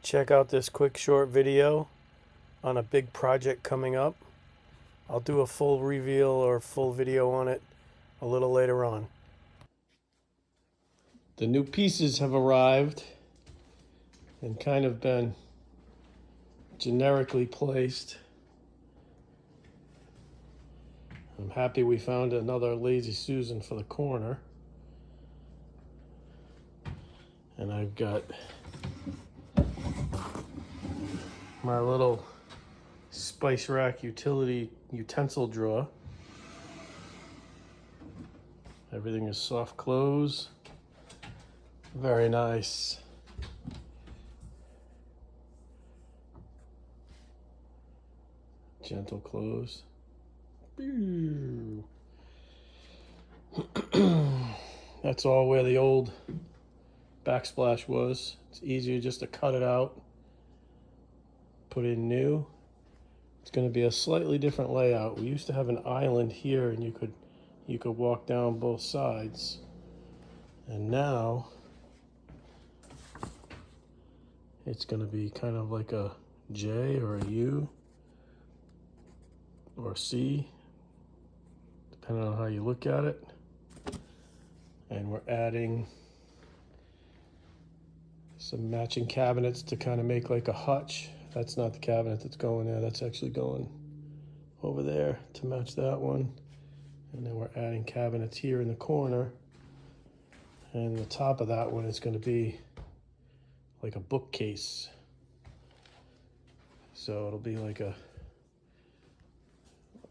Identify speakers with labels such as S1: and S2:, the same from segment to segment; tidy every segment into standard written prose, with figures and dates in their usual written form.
S1: Check out this quick short video on a big project coming up. I'll do a full reveal or full video on it a little later on. The new pieces have arrived and kind of been generically placed. I'm happy we found another Lazy Susan for the corner. And I've got my little spice rack utility utensil drawer. Everything is soft close. Very nice. Gentle close. That's all where the old backsplash was. It's easier just to cut it out, put in new. It's going to be a slightly different layout. We used to have an island here and you could walk down both sides. And now it's going to be kind of like a J or a U or a C, depending on how you look at it. And we're adding some matching cabinets to kind of make like a hutch. That's not the cabinet that's going there. That's actually going over there to match that one. And then we're adding cabinets here in the corner. And the top of that one is going to be like a bookcase. So it'll be like a,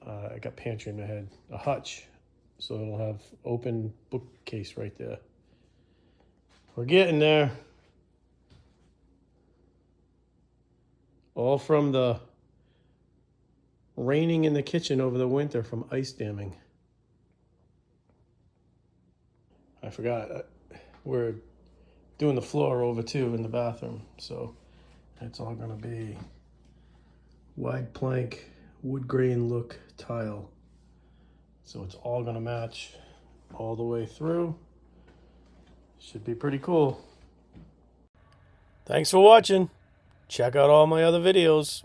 S1: I got pantry in my head, a hutch. So it'll have open bookcase right there. We're getting there. All from the raining in the kitchen over the winter from ice damming. I forgot, we're doing the floor over too in the bathroom. So it's all gonna be wide plank, wood grain look tile. So it's all gonna match all the way through. Should be pretty cool. Thanks for watching. Check out all my other videos.